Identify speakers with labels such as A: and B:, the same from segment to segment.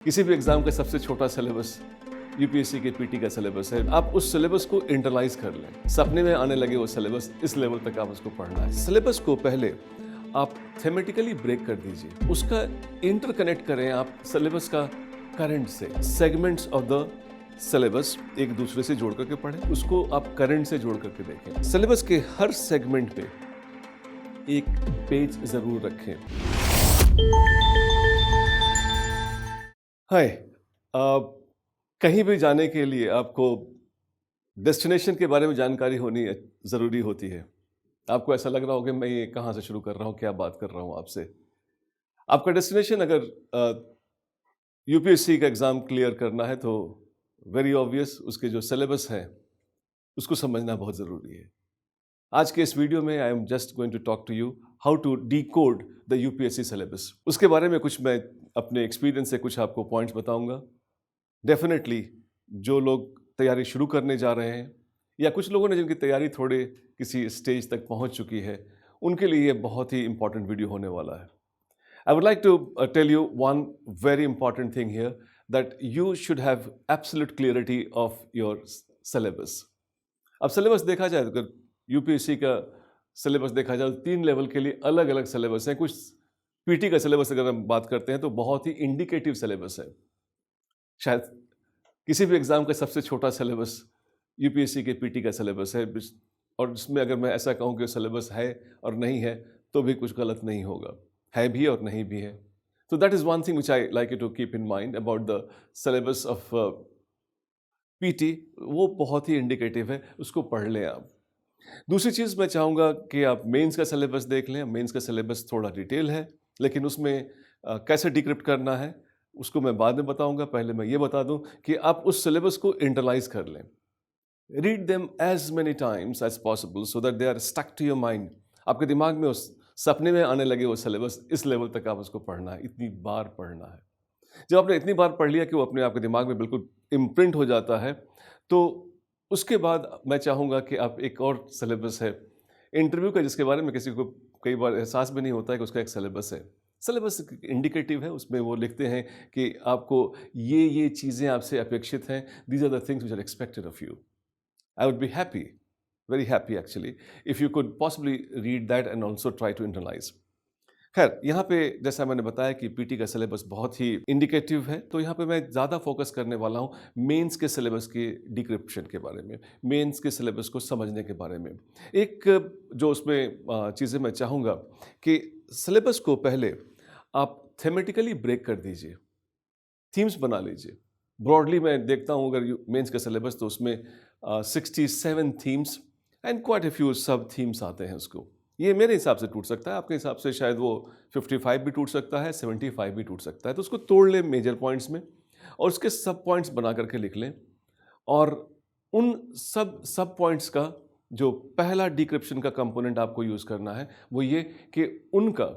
A: किसी भी एग्जाम का सबसे छोटा सिलेबस यूपीएससी के पीटी का सिलेबस है। आप उस सिलेबस को इंटरलाइज कर लें। सपने में आने लगे वो सिलेबस, इस लेवल तक आप उसको पढ़ना है। सिलेबस को पहले आप थेमेटिकली ब्रेक कर दीजिए, उसका इंटरकनेक्ट करें आप सिलेबस का करंट से। सेगमेंट्स ऑफ द सिलेबस एक दूसरे से जोड़ करके पढ़ें, उसको आप करंट से जोड़ करके देखें। सिलेबस के हर सेगमेंट पे एक पेज जरूर रखें। हाय, कहीं भी जाने के लिए आपको डेस्टिनेशन के बारे में जानकारी होनी ज़रूरी होती है। आपको ऐसा लग रहा हो कि मैं ये कहाँ से शुरू कर रहा हूँ, क्या बात कर रहा हूँ आपसे। आपका डेस्टिनेशन अगर यूपीएससी का एग्ज़ाम क्लियर करना है तो वेरी ऑब्वियस उसके जो सिलेबस है उसको समझना बहुत ज़रूरी है। आज के इस वीडियो में I am just going to talk to you how to decode the UPSC syllabus. उसके बारे में कुछ मैं अपने एक्सपीरियंस से कुछ आपको पॉइंट्स बताऊंगा। डेफिनेटली जो लोग तैयारी शुरू करने जा रहे हैं या कुछ लोगों ने जिनकी तैयारी थोड़े किसी स्टेज तक पहुंच चुकी है, उनके लिए ये बहुत ही इंपॉर्टेंट वीडियो होने वाला है। I would like to tell you one very important thing here, that you should have absolute clarity of your syllabus. अब सिलेबस देखा जाए तो अगर यूपीएससी का सिलेबस देखा जाए तो 3 लेवल के लिए अलग अलग सिलेबस हैं। कुछ पीटी का सिलेबस अगर हम बात करते हैं तो बहुत ही इंडिकेटिव सिलेबस है। शायद किसी भी एग्जाम का सबसे छोटा सिलेबस यूपीएससी के पीटी का सिलेबस है, और इसमें अगर मैं ऐसा कहूँ कि सिलेबस है और नहीं है तो भी कुछ गलत नहीं होगा, है भी और नहीं भी है। तो that is one thing which I like you to keep in mind about the syllabus of PT. वो बहुत ही इंडिकेटिव है, उसको पढ़ लें आप। दूसरी चीज़ मैं चाहूँगा कि आप मेंस का सिलेबस देख लें। मेंस का सिलेबस थोड़ा डिटेल है, लेकिन उसमें कैसे डिक्रिप्ट करना है उसको मैं बाद में बताऊँगा। पहले मैं ये बता दूँ कि आप उस सिलेबस को इंटरलाइज कर लें। Read them as many times as possible so that they are stuck to your mind. आपके दिमाग में उस सपने में आने लगे वो सिलेबस, इस लेवल तक आप उसको पढ़ना है, इतनी बार पढ़ना है। जब आपने इतनी बार पढ़ लिया कि वो अपने आपके दिमाग में बिल्कुल इम्प्रिंट हो जाता है, तो उसके बाद मैं चाहूँगा कि आप एक और सिलेबस है इंटरव्यू का, जिसके बारे में किसी को कई बार एहसास भी नहीं होता है कि उसका एक सिलेबस है। सिलेबस इंडिकेटिव है, उसमें वो लिखते हैं कि आपको ये चीज़ें आपसे अपेक्षित हैं। These are the things which are expected of you. I would be happy, very happy actually, if you could possibly read that and also try to internalise. खैर, यहाँ पे जैसा मैंने बताया कि पीटी का सिलेबस बहुत ही इंडिकेटिव है, तो यहाँ पे मैं ज़्यादा फोकस करने वाला हूँ मेंस के सिलेबस के डिक्रिप्शन के बारे में, मेंस के सिलेबस को समझने के बारे में। एक जो उसमें चीज़ें मैं चाहूँगा कि सिलेबस को पहले आप थेमेटिकली ब्रेक कर दीजिए, थीम्स बना लीजिए। ब्रॉडली मैं देखता हूँ अगर मेंस का सिलेबस तो उसमें 67 themes and quite a few सब थीम्स आते हैं उसको। ये मेरे हिसाब से टूट सकता है, आपके हिसाब से शायद वो 55 भी टूट सकता है, 75 भी टूट सकता है। तो उसको तोड़ लें मेजर पॉइंट्स में और उसके सब पॉइंट्स बना करके लिख लें। और उन सब सब पॉइंट्स का जो पहला डिक्रिप्शन का कंपोनेंट आपको यूज़ करना है वो ये कि उनका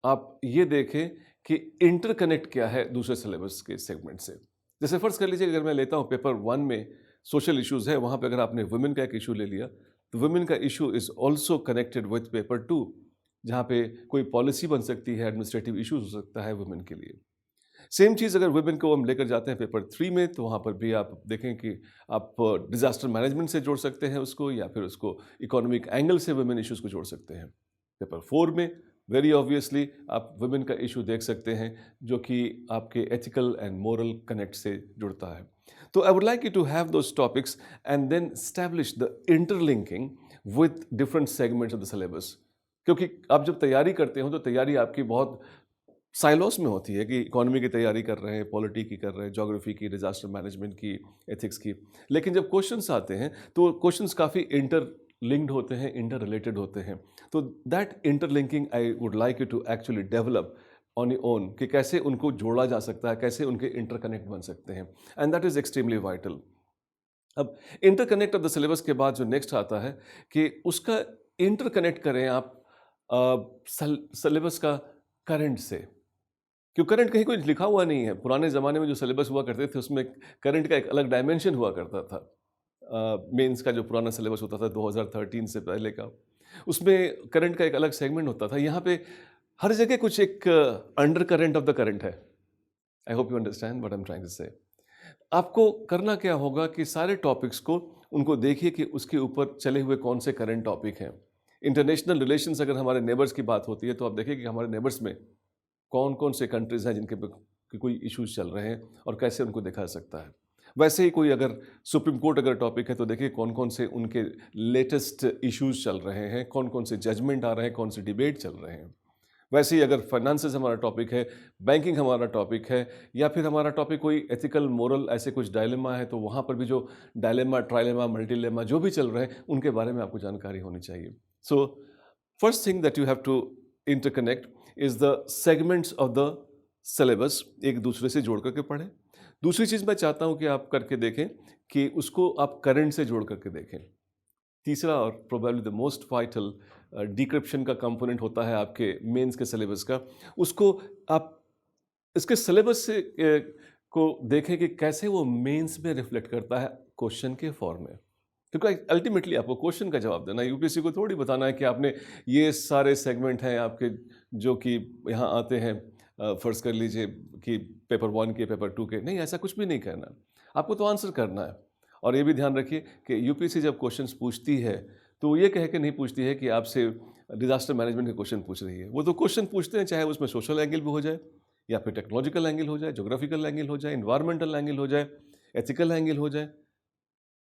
A: आप ये देखें कि इंटरकनेक्ट क्या है दूसरे सिलेबस के सेगमेंट से। जैसे फर्ज कर लीजिए अगर मैं लेता हूँ पेपर 1 में सोशल इश्यूज है, वहाँ पे अगर आपने वुमेन का एक इशू ले लिया तो वुमेन का issue is also connected with paper 2, जहाँ पे कोई पॉलिसी बन सकती है, एडमिनिस्ट्रेटिव इशूज हो सकता है वुमेन के लिए। सेम चीज़ अगर वुमेन को हम लेकर जाते हैं पेपर 3 में तो वहाँ पर भी आप देखें कि आप डिजास्टर मैनेजमेंट से जोड़ सकते हैं उसको, या फिर उसको इकोनॉमिक एंगल से वुमेन इश्यूज को जोड़ सकते हैं। पेपर 4 में वेरी ऑब्वियसली आप वुमेन का इशू देख सकते हैं जो कि आपके एथिकल एंड मोरल कनेक्ट से जुड़ता है। तो I would like you to have those topics and then establish the interlinking with different segments of the syllabus. क्योंकि आप जब तैयारी करते हो तो तैयारी आपकी बहुत साइलोस में होती है कि इकोनॉमी की तैयारी कर रहे हैं, पॉलिटी की कर रहे हैं, ज्योग्राफी की, डिजास्टर मैनेजमेंट की, एथिक्स की। लेकिन जब क्वेश्चंस आते हैं तो क्वेश्चंस काफ़ी इंटरलिंक्ड होते हैं, इंटर रिलेटेड होते हैं। तो that interlinking I would like you to actually develop on your own, कि कैसे उनको जोड़ा जा सकता है, कैसे उनके इंटरकनेक्ट बन सकते हैं, and that is extremely vital. अब इंटरकनेक्ट ऑफ द सिलेबस के बाद जो नेक्स्ट आता है कि उसका इंटरकनेक्ट करें आप सिलेबस का करंट से। क्यों करंट कहीं कोई लिखा हुआ नहीं है। पुराने ज़माने में जो सिलेबस हुआ करते थे उसमें करंट का एक अलग डायमेंशन हुआ करता था। मेंस का जो पुराना सिलेबस होता था 2013 से पहले का, उसमें करंट का एक अलग सेगमेंट होता था। यहाँ पे हर जगह कुछ एक undercurrent of the current है। I hope you understand what I am trying to say. आपको करना क्या होगा कि सारे टॉपिक्स को उनको देखिए कि उसके ऊपर चले हुए कौन से करंट टॉपिक हैं। इंटरनेशनल रिलेशंस, अगर हमारे नेबर्स की बात होती है तो आप देखिए कि हमारे नेबर्स में कौन कौन से कंट्रीज़ हैं जिनके कि कोई इश्यूज चल रहे हैं और कैसे उनको देखा जा सकता है। वैसे ही कोई अगर सुप्रीम कोर्ट अगर टॉपिक है तो देखिए कौन कौन से उनके लेटेस्ट इश्यूज चल रहे हैं, कौन कौन से जजमेंट आ रहे हैं, कौन से डिबेट चल रहे हैं। वैसे ही अगर फाइनेंसेस हमारा टॉपिक है, बैंकिंग हमारा टॉपिक है, या फिर हमारा टॉपिक कोई एथिकल मोरल ऐसे कुछ डायलेमा है, तो वहाँ पर भी जो डायलेमा, ट्राइलेमा, मल्टीलेमा जो भी चल रहे हैं उनके बारे में आपको जानकारी होनी चाहिए। So first thing that you have to interconnect is the segments of the syllabus, एक दूसरे से जोड़ करके पढ़ें। दूसरी चीज़ मैं चाहता हूँ कि आप करके देखें कि उसको आप करंट से जोड़ करके देखें। तीसरा और probably the most vital decryption का कंपोनेंट होता है आपके मेंस के सिलेबस का। उसको आप इसके सिलेबस से को देखें कि कैसे वो मेंस में रिफ्लेक्ट करता है क्वेश्चन के फॉर्म में, क्योंकि अल्टीमेटली आपको क्वेश्चन का जवाब देना है। यूपीएससी को थोड़ी बताना है कि आपने ये सारे सेगमेंट हैं आपके जो कि यहाँ आते हैं, फर्ज कर लीजिए कि पेपर 1 के, पेपर 2 के, नहीं, ऐसा कुछ भी नहीं करना। आपको तो आंसर करना है। और ये भी ध्यान रखिए कि यूपीएससी जब क्वेश्चंस पूछती है तो ये कह के नहीं पूछती है कि आपसे डिजास्टर मैनेजमेंट के क्वेश्चन पूछ रही है। वो तो क्वेश्चन पूछते हैं चाहे उसमें सोशल एंगल भी हो जाए, या फिर टेक्नोलॉजिकल एंगल हो जाए, ज्योग्राफिकल एंगल हो जाए, इन्वायरमेंटल एंगल हो जाए, एथिकल एंगल हो जाए,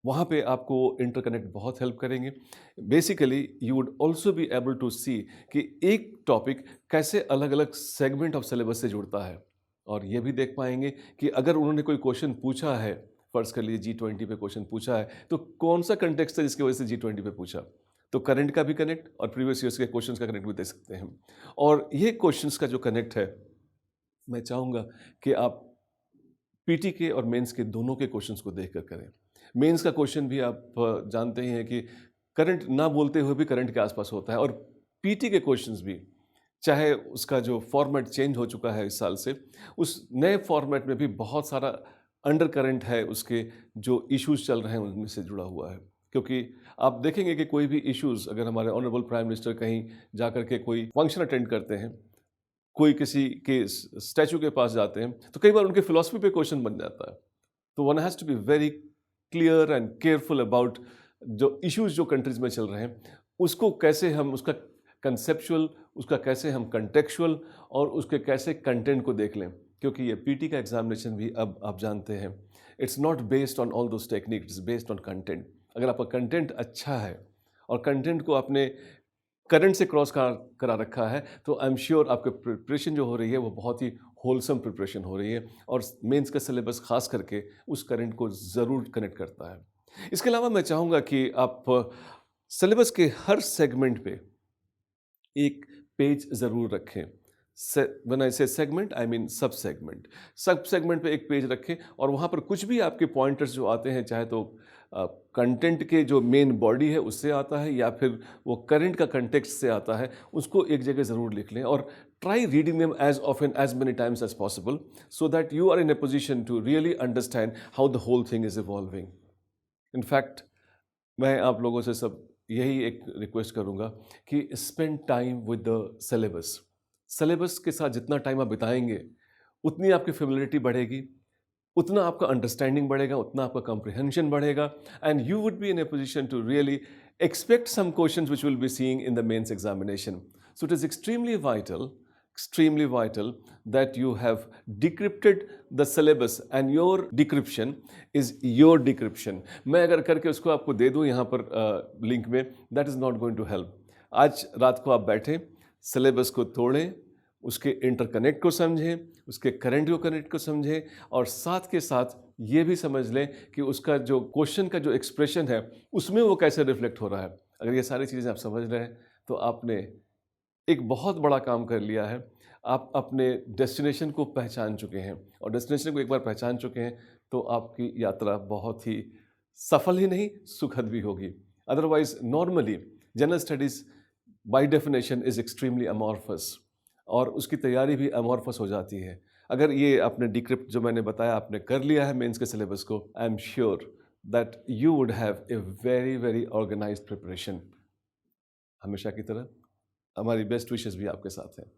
A: वहाँ पे आपको इंटरकनेक्ट बहुत हेल्प करेंगे। Basically you would also be able to see कि एक टॉपिक कैसे अलग अलग सेगमेंट ऑफ सिलेबस से जुड़ता है, और ये भी देख पाएंगे कि अगर उन्होंने कोई क्वेश्चन पूछा है, फर्ज कर लीजिए G20 पे क्वेश्चन पूछा है, तो कौन सा कंटेक्स्ट है जिसकी वजह से G20 पे पूछा, तो करंट का भी कनेक्ट और प्रीवियस ईयर्स के क्वेश्चंस का कनेक्ट भी दे सकते हैं। और ये क्वेश्चंस का जो कनेक्ट है, मैं चाहूँगा कि आप पीटी के और मेंस के दोनों के क्वेश्चंस को देख कर करें। मेंस का क्वेश्चन भी आप जानते ही हैं कि करंट ना बोलते हुए भी करंट के आसपास होता है, और पीटी के क्वेश्चंस भी, चाहे उसका जो फॉर्मेट चेंज हो चुका है इस साल से, उस नए फॉर्मेट में भी बहुत सारा अंडर करंट है, उसके जो इश्यूज चल रहे हैं उनमें से जुड़ा हुआ है। क्योंकि आप देखेंगे कि कोई भी इश्यूज, अगर हमारे ऑनरेबल प्राइम मिनिस्टर कहीं जा कर के कोई फंक्शन अटेंड करते हैं, कोई किसी के स्टैचू के पास जाते हैं, तो कई बार उनके फिलॉसफी पे क्वेश्चन बन जाता है। तो one has to be very clear and careful about जो इश्यूज जो कंट्रीज में चल रहे हैं, उसको कैसे हम, उसका कंसेप्चुअल, उसका कैसे हम कंटेक्चुअल, और उसके कैसे कंटेंट को देख लें। क्योंकि ये पीटी का एग्जामिनेशन भी अब आप जानते हैं, it's not based on all those technique, it's based on content. अगर आपका कंटेंट अच्छा है और कंटेंट को आपने करंट से क्रॉस करा रखा है, तो आई एम श्योर आपकी प्रिपरेशन जो हो रही है वो बहुत ही होलसम प्रिपरेशन हो रही है, और मेंस का सिलेबस खास करके उस करंट को ज़रूर कनेक्ट करता है। इसके अलावा मैं चाहूँगा कि आप सिलेबस के हर सेगमेंट पे एक पेज ज़रूर रखें। व्हेन आई से सेगमेंट, आई मीन सब सेगमेंट। सब सेगमेंट पे एक पेज रखें, और वहाँ पर कुछ भी आपके पॉइंटर्स जो आते हैं, चाहे तो कंटेंट के जो मेन बॉडी है उससे आता है, या फिर वो करंट का कंटेक्स्ट से आता है, उसको एक जगह ज़रूर लिख लें, और try reading them as often as many times as possible, so that you are in a position to really understand how the whole thing is evolving. In fact मैं आप लोगों से सब यही एक रिक्वेस्ट करूँगा कि spend time with the syllabus. Syllabus के साथ जितना टाइम आप बिताएंगे, उतनी आपकी फेमिलियरिटी बढ़ेगी, उतना आपका अंडरस्टैंडिंग बढ़ेगा, उतना आपका कॉम्प्रिहेंशन बढ़ेगा, and you would be in a position to really expect some questions which we'll be seeing in the mains examination. So it is extremely vital that you have decrypted the syllabus, and your decryption is your decryption. मैं अगर करके उसको आपको दे दूँ यहाँ पर link में, that is not going to help. आज रात को आप बैठें, सिलेबस को तोड़ें, उसके इंटरकनेक्ट को समझें, उसके करंट को कनेक्ट को समझें, और साथ के साथ ये भी समझ लें कि उसका जो क्वेश्चन का जो एक्सप्रेशन है उसमें वो कैसे रिफ्लेक्ट हो रहा है। अगर ये सारी चीज़ें आप समझ रहे हैं तो आपने एक बहुत बड़ा काम कर लिया है। आप अपने डेस्टिनेशन को पहचान चुके हैं, और डेस्टिनेशन को एक बार पहचान चुके हैं तो आपकी यात्रा बहुत ही सफल ही नहीं, सुखद भी होगी। Otherwise normally general studies by definition is extremely amorphous, और उसकी तैयारी भी अमॉर्फस हो जाती है। अगर ये आपने डिक्रिप्ट जो मैंने बताया आपने कर लिया है मेंस के सिलेबस को, I am sure that you would have a very very organised preparation. हमेशा की तरह हमारी बेस्ट विशेस भी आपके साथ हैं।